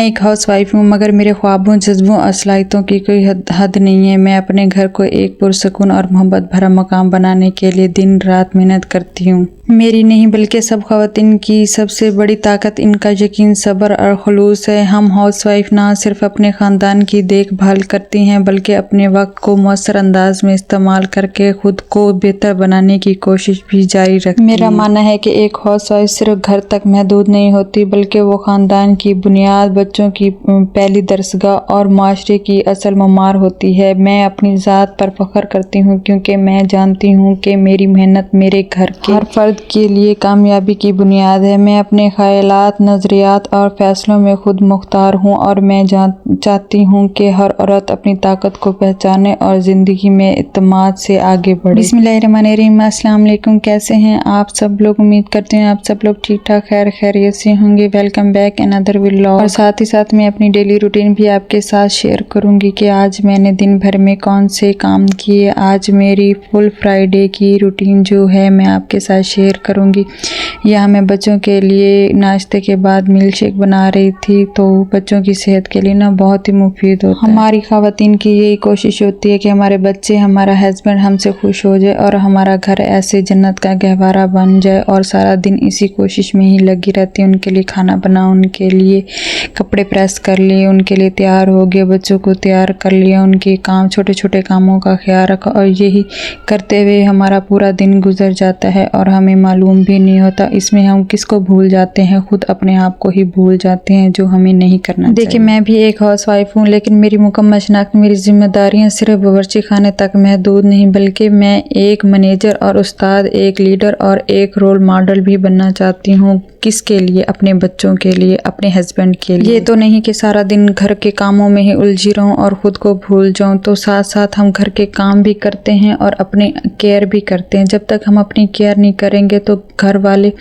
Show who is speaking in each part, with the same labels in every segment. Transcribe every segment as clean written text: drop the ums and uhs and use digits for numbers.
Speaker 1: एक house wife हूँ, मगर मेरे ख्वाबों, जज्बों और सलाहियतों की कोई हद नहीं है। मैं अपने घर को एक पुरसकून और मोहब्बत भरा मकाम बनाने के लिए दिन रात मेहनत करती हूँ। मेरी नहीं बल्कि सब ख़वातीन की सबसे बड़ी ताकत इनका यकीन, सब्र और खुलूस है। हम हाउस वाइफ ना सिर्फ अपने ख़ानदान की देखभाल करती हैं बल्कि अपने वक्त को मौसर अंदाज में इस्तेमाल करके खुद को बेहतर बनाने की कोशिश भी जारी रखती हैं। मेरा मानना है कि एक हाउस वाइफ सिर्फ घर तक महदूद नहीं होती बल्कि वो ख़ानदान की बुनियाद, बच्चों की पहली दरसगाह और माशरे की असल ममार होती है। मैं अपनी ज़ात पर फ़ख्र करती हूँ क्योंकि मैं जानती हूँ कि मेरी मेहनत मेरे घर के हर फर्द के लिए कामयाबी की बुनियाद है। मैं अपने ख्यालात, नज़रियात और फैसलों में खुद मुख्तार हूँ और मैं चाहती हूँ कि हर औरत अपनी ताकत को पहचाने और ज़िंदगी में इत्मीनान से आगे बढ़े। बिस्मिल्लाहिर्रहमानिर्रहीम। अस्सलाम वालेकुम। कैसे हैं आप सब लोग? उम्मीद करते हैं आप सब लोग ठीक ठाक खैरियत से होंगे। Welcome back another vlog. और साथ ही साथ मैं अपनी डेली रूटीन भी आपके साथ शेयर करूँगी कि आज मैंने दिन भर में कौन से काम किए। आज मेरी फुल फ्राइडे की रूटीन जो है मैं आपके साथ शेयर करूंगी। यहाँ मैं बच्चों के लिए नाश्ते के बाद मिल्क शेक बना रही थी, तो बच्चों की सेहत के लिए ना बहुत ही मुफीद होता है। हमारी ख़वातीन की यही कोशिश होती है कि हमारे बच्चे, हमारा हस्बैंड हमसे खुश हो जाए और हमारा घर ऐसे जन्नत का गहवारा बन जाए, और सारा दिन इसी कोशिश में ही लगी रहती है। उनके लिए खाना बनाओ, उनके लिए कपड़े प्रेस कर लिए, उनके लिए तैयार हो गए, बच्चों को तैयार कर लिया, उनके काम, छोटे छोटे कामों का ख्याल रखा, और यही करते हुए हमारा पूरा दिन गुजर जाता है और हमें मालूम भी नहीं होता। इसमें हम किसको भूल जाते हैं? खुद अपने आप को ही भूल जाते हैं, जो हमें नहीं करना चाहिए। देखिए, मैं भी एक हाउस वाइफ हूँ, लेकिन मेरी मुकम्मल शनाख्त, मेरी जिम्मेदारियाँ सिर्फ बावर्ची खाने तक महदूद नहीं बल्कि मैं एक मैनेजर और उस्ताद, एक लीडर और एक रोल मॉडल भी बनना चाहती हूँ। किसके लिए? अपने बच्चों के लिए, अपने हस्बैंड के लिए। ये तो नहीं कि सारा दिन घर के कामों में ही उलझी रहूं और खुद को भूल जाऊं। तो साथ साथ हम घर के काम भी करते हैं और अपने केयर भी करते हैं। जब तक हम अपनी केयर नहीं करेंगे तो घर वाले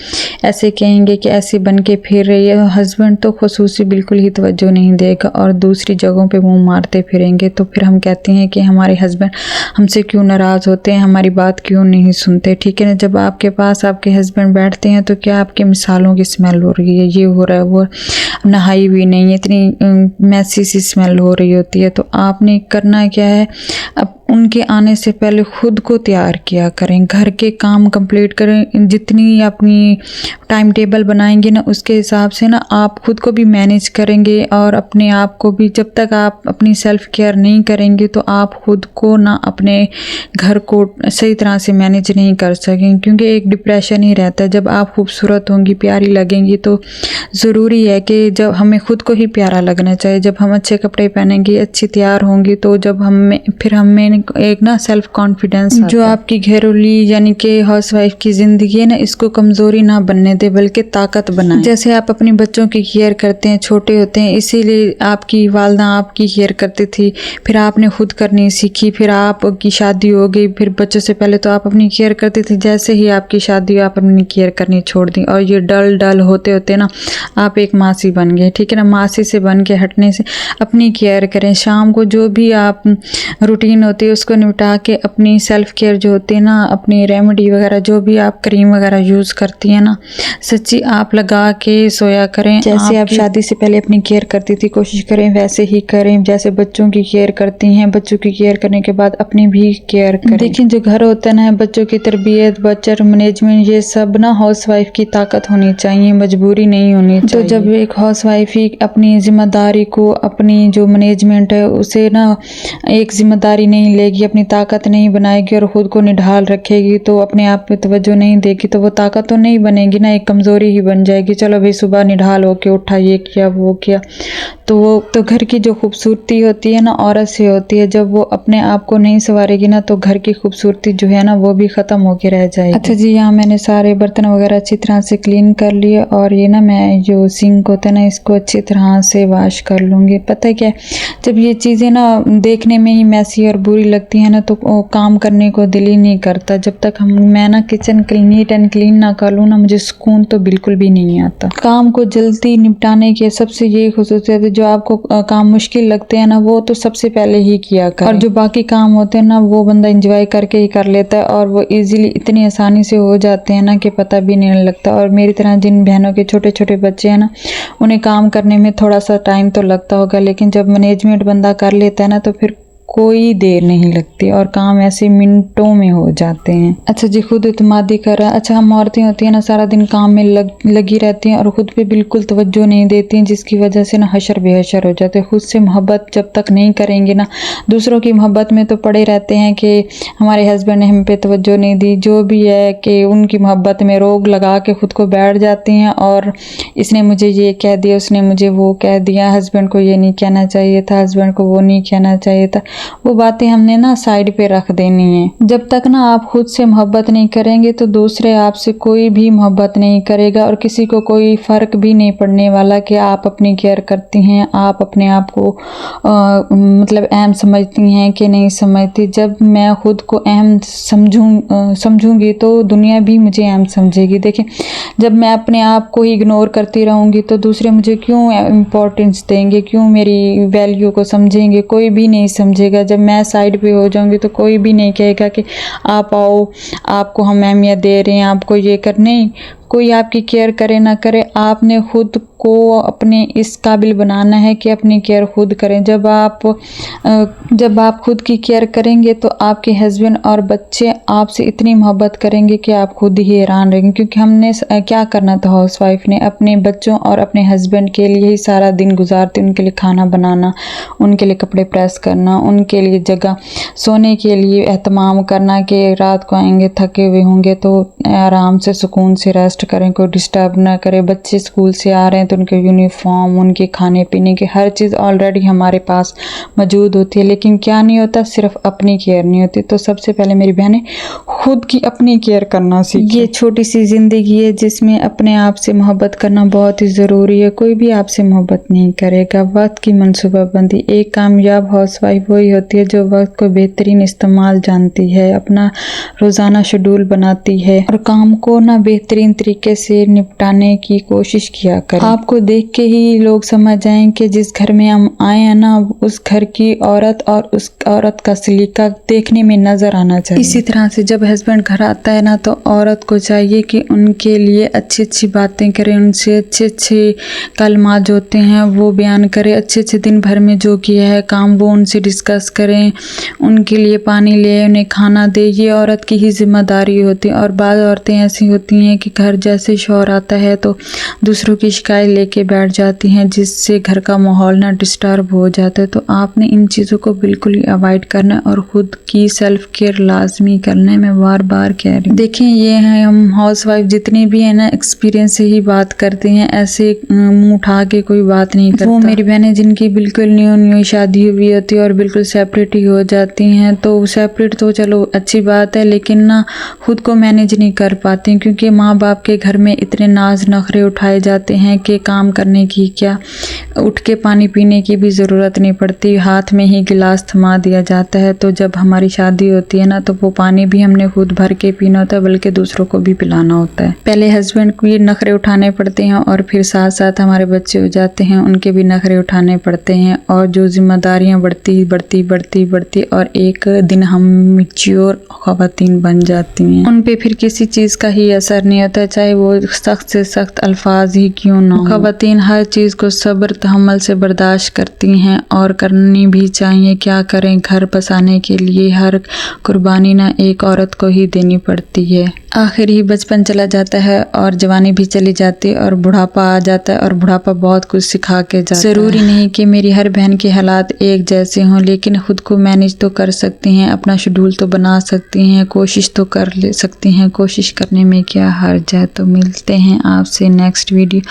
Speaker 1: ऐसे कहेंगे कि ऐसे बन के फिर रही है। हस्बैंड तो खुसूसी बिल्कुल ही तवज्जो नहीं देगा और दूसरी जगहों पे मुंह मारते फिरेंगे। तो फिर हम कहते हैं कि हमारे हस्बैंड हमसे क्यों नाराज़ होते हैं, हमारी बात क्यों नहीं सुनते। ठीक है ना? जब आपके पास आपके हस्बैंड बैठते हैं तो क्या आपके मिसालों की स्मेल हो रही है, ये हो रहा है, वो नहाई हुई नहीं है, इतनी मैसी सी स्मेल हो रही होती है। तो आपने करना क्या है? अब उनके आने से पहले खुद को तैयार किया करें, घर के काम कंप्लीट करें। जितनी अपनी टाइम टेबल बनाएंगे ना, उसके हिसाब से ना आप खुद को भी मैनेज करेंगे और अपने आप को भी। जब तक आप अपनी सेल्फ केयर नहीं करेंगे तो आप खुद को ना अपने घर को सही तरह से मैनेज नहीं कर सकेंगे, क्योंकि एक डिप्रेशन ही रहता है। जब आप खूबसूरत होंगी, प्यारी लगेंगी, तो ज़रूरी है कि जब हमें खुद को ही प्यारा लगना चाहिए। जब हम अच्छे कपड़े पहनेंगे, अच्छी तैयार होंगी, तो जब हमें एक ना सेल्फ कॉन्फिडेंस जो आपकी घरेलू यानी कि हाउसवाइफ की ज़िंदगी है ना, इसको कमज़ोरी ना बनने दे बल्कि ताकत बनाए। जैसे आप अपने बच्चों की केयर करते हैं, छोटे होते हैं, इसीलिए आपकी वालदा आपकी केयर करती थी, फिर आपने खुद करनी सीखी, फिर आपकी शादी हो गई, फिर बच्चों से पहले तो आप अपनी केयर करती थी। जैसे ही आपकी शादी हुई, आप अपनी केयर करनी छोड़ दी और ये डल होते होते ना आप एक मासी बन गए। ठीक है ना? मासी से बन के हटने से अपनी केयर करें। शाम को जो भी आप रूटीन होती है उसको निपटा के अपनी सेल्फ केयर जो होती है ना, अपनी रेमेडी वगैरह, जो भी आप क्रीम वगैरह यूज़ करती हैं ना, सच्ची आप लगा के सोया करें। जैसे आप शादी से पहले अपनी केयर करती थी, कोशिश करें वैसे ही करें। जैसे बच्चों की केयर करती हैं, बच्चों की केयर करने के बाद अपनी भी केयर करें। देखिए, जो घर होता है ना, बच्चों की तरबियत, बच्चों मैनेजमेंट, ये सब ना हाउस वाइफ की ताकत होनी चाहिए, मजबूरी नहीं होनी चाहिए। तो जब एक हाउस वाइफ ही अपनी जिम्मेदारी को, अपनी जो मैनेजमेंट है उसे ना एक जिम्मेदारी नहीं लेगी, अपनी ताकत नहीं बनाएगी और ख़ुद को निढाल रखेगी, तो अपने आप पे तवज्जो नहीं देगी, तो वो ताकत तो नहीं बनेगी ना, एक कमज़ोरी ही बन जाएगी। चलो भाई, सुबह निढाल होके उठा, ये किया वो किया, तो वो तो घर की जो खूबसूरती होती है ना, औरत से होती है। जब वो अपने आप को नहीं संवारेगी ना, तो घर की खूबसूरती जो है ना वो भी ख़त्म होके रह जाएगी। अच्छा जी, यहाँ मैंने सारे बर्तन वगैरह अच्छी तरह से क्लीन कर लिए और ये ना मैं जो सिंक होता है ना, इसको अच्छी तरह से वॉश कर लूँगी। पता है क्या, जब ये चीज़ें ना देखने में ही मैसी और बुरी लगती है ना, तो काम करने को दिल ही नहीं करता। जब तक मैं ना किचन नीट एंड क्लीन ना कर लूँ ना, मुझे सुकून तो बिल्कुल भी नहीं आता। काम को जल्दी निपटाने के सबसे यही खुसूसियत है, जो आपको काम मुश्किल लगते हैं ना, वो तो सबसे पहले ही किया करें, और जो बाकी काम होते हैं ना, वो बंदा एंजॉय करके ही कर लेता है और वो इजीली इतनी आसानी से हो जाते हैं ना कि पता भी नहीं लगता। और मेरी तरह जिन बहनों के छोटे छोटे बच्चे हैं ना, उन्हें काम करने में थोड़ा सा टाइम तो लगता होगा, लेकिन जब मैनेजमेंट बंदा कर लेता है ना तो फिर कोई देर नहीं लगती और काम ऐसे मिनटों में हो जाते हैं। अच्छा जी, खुद इत्मीदी कर रहा है। अच्छा, हम औरतें होती हैं ना, सारा दिन काम में लगी रहती हैं और खुद पे बिल्कुल तवज्जो नहीं देती हैं, जिसकी वजह से ना हशर बेहशर हो जाते हैं। खुद से मोहब्बत जब तक नहीं करेंगे ना, दूसरों की मोहब्बत में तो पड़े रहते हैं कि हमारे हस्बैंड ने हम पे तवज्जो नहीं दी, जो भी है कि उनकी मोहब्बत में रोग लगा के खुद को बैठ जाती हैं और इसने मुझे ये कह दिया, उसने मुझे वो कह दिया, हस्बैंड को ये नहीं कहना चाहिए था, हस्बैंड को वो नहीं कहना चाहिए था। वो बातें हमने ना साइड पे रख देनी है। जब तक ना आप खुद से मोहब्बत नहीं करेंगे तो दूसरे आपसे कोई भी मोहब्बत नहीं करेगा और किसी को कोई फ़र्क भी नहीं पड़ने वाला कि आप अपनी केयर करती हैं, आप अपने आप को मतलब अहम समझती हैं कि नहीं समझती। जब मैं खुद को अहम समझूंगी तो दुनिया भी मुझे अहम समझेगी। देखें, जब मैं अपने आप को इग्नोर करती रहूँगी तो दूसरे मुझे क्यों इम्पोर्टेंस देंगे, क्यों मेरी वैल्यू को समझेंगे? कोई भी नहीं समझेगा। जब मैं साइड पे हो जाऊंगी तो कोई भी नहीं कहेगा कि आप आओ, आपको हम अहमियत दे रहे हैं, आपको ये कर, नहीं, कोई आपकी केयर करे ना करे, आपने खुद को अपने इस काबिल बनाना है कि अपनी केयर खुद करें। जब आप खुद की केयर करेंगे तो आपके हस्बैंड और बच्चे आपसे इतनी मोहब्बत करेंगे कि आप खुद ही हैरान रहेंगे। क्योंकि हमने क्या करना था, हाउसवाइफ ने अपने बच्चों और अपने हस्बैंड के लिए ही सारा दिन गुजारती, उनके लिए खाना बनाना, उनके लिए कपड़े प्रेस करना, उनके लिए जगह सोने के लिए एहतमाम करना कि रात को आएंगे थके हुए होंगे तो आराम से सुकून से रेस्ट करें, कोई डिस्टर्ब ना करे। बच्चे स्कूल से आ रहे हैं तो उनके यूनिफॉर्म, उनके खाने पीने की हर चीज़ ऑलरेडी हमारे पास मौजूद होती है, लेकिन क्या नहीं होता, सिर्फ अपनी केयर नहीं होती। तो सबसे पहले मेरी बहनें खुद की अपनी केयर करना सीखें। ये छोटी सी ज़िंदगी है जिसमें अपने आप से मोहब्बत करना बहुत ही ज़रूरी है। कोई भी आपसे मोहब्बत नहीं करेगा। वक्त की मनसूबाबंदी। एक कामयाब हाउसवाइफ वही होती है जो वक्त को बेहतरीन इस्तेमाल जानती है, अपना रोज़ाना शेड्यूल बनाती है और काम को ना बेहतरीन तरीके से निपटाने की कोशिश किया करें। आपको देख के ही लोग समझ जाएं कि जिस घर में हम आए हैं ना, उस घर की औरत और उस औरत का सलीका देखने में नजर आना चाहिए। इसी तरह से जब हस्बैंड घर आता है ना तो औरत को चाहिए कि उनके लिए अच्छी अच्छी बातें करें, उनसे अच्छे अच्छे कलमात जो होते हैं वो बयान करें, अच्छे अच्छे दिन भर में जो किया है काम वो उनसे डिस्कस करें, उनके लिए पानी ले, उन्हें खाना दे। ये औरत की ही जिम्मेदारी होती है। और बाद औरतें ऐसी होती हैं कि घर जैसे शौहर आता है तो दूसरों की शिकायत लेके बैठ जाती हैं, जिससे घर का माहौल ना डिस्टर्ब हो जाता है। तो आपने इन चीज़ों को बिल्कुल ही अवॉइड करना है और ख़ुद की सेल्फ केयर लाजमी करना है। मैं बार बार कह रही हूँ। देखें, ये है हम हाउसवाइफ जितनी भी है ना, एक्सपीरियंस से ही बात करती हैं, ऐसे मुँह उठा के कोई बात नहीं करता। वो मेरी बहनें जिनकी बिल्कुल न्यू शादी हुई होती है और बिल्कुल सेपरेट ही हो जाती हैं, तो सेपरेट तो चलो अच्छी बात है, लेकिन ना खुद को मैनेज नहीं कर पाती, क्योंकि माँ बाप के घर में इतने नाज नखरे उठाए जाते हैं कि काम करने की क्या, उठ के पानी पीने की भी ज़रूरत नहीं पड़ती, हाथ में ही गिलास थमा दिया जाता है। तो जब हमारी शादी होती है ना तो वो पानी भी हमने खुद भर के पीना होता है, बल्कि दूसरों को भी पिलाना होता है। पहले हस्बैंड को ये नखरे उठाने पड़ते हैं और फिर साथ साथ हमारे बच्चे हो जाते हैं, उनके भी नखरे उठाने पड़ते हैं और जो जिम्मेदारियाँ बढ़ती और एक दिन हम मैच्योर ख़वातीन बन जाती हैं। उन पे फिर किसी चीज़ का ही असर नहीं होता, चाहे वो सख्त से सख्त अल्फाज ही क्यों ना हो। ख़वातीन हर चीज़ को सब्र तहम्मुल से बर्दाश्त करती हैं और करनी भी चाहिए। क्या करें, घर बसाने के लिए हर कुर्बानी ना एक औरत को ही देनी पड़ती है। आखिर ही बचपन चला जाता है और जवानी भी चली जाती है और बुढ़ापा आ जाता है और बुढ़ापा बहुत कुछ सिखा के जाता है। ज़रूरी नहीं कि मेरी हर बहन के हालात एक जैसे हों, लेकिन खुद को मैनेज तो कर सकती हैं, अपना शेड्यूल तो बना सकती हैं, कोशिश तो कर ले सकती हैं। कोशिश करने में क्या हर्ज है। तो मिलते हैं आपसे नेक्स्ट वीडियो,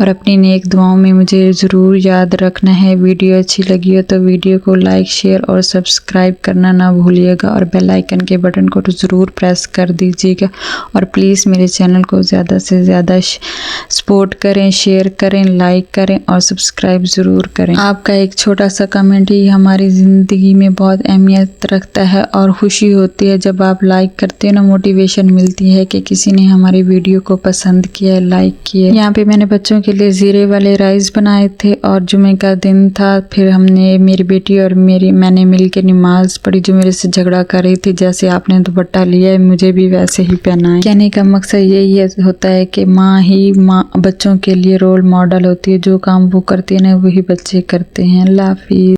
Speaker 1: और अपनी नेक दुआओं में मुझे ज़रूर याद रखना है। वीडियो अच्छी लगी हो तो वीडियो को लाइक, शेयर और सब्सक्राइब करना ना भूलिएगा और बेल आइकन के बटन को तो ज़रूर प्रेस कर दीजिएगा। और प्लीज़ मेरे चैनल को ज़्यादा से ज़्यादा सपोर्ट करें, शेयर करें, लाइक करें और सब्सक्राइब ज़रूर करें। आपका एक छोटा सा कमेंट ही हमारी ज़िंदगी में बहुत अहमियत रखता है और खुशी होती है। जब आप लाइक करते हो ना, मोटिवेशन मिलती है कि किसी ने हमारी वीडियो को पसंद किया, लाइक किया। यहाँ पे मैंने बच्चों के लिए ज़ीरे वाले राइस बनाए थे और जुमे का दिन था। फिर हमने, मेरी बेटी और मैंने मिल के नमाज़ पढ़ी। जो मेरे से झगड़ा कर रही थी, जैसे आपने दुपट्टा लिया है मुझे भी वैसे ही पहन बनाएं। कहने का मकसद यही होता है कि माँ बच्चों के लिए रोल मॉडल होती है। जो काम वो करती है ना वही बच्चे करते हैं। अल्लाह हाफिज़।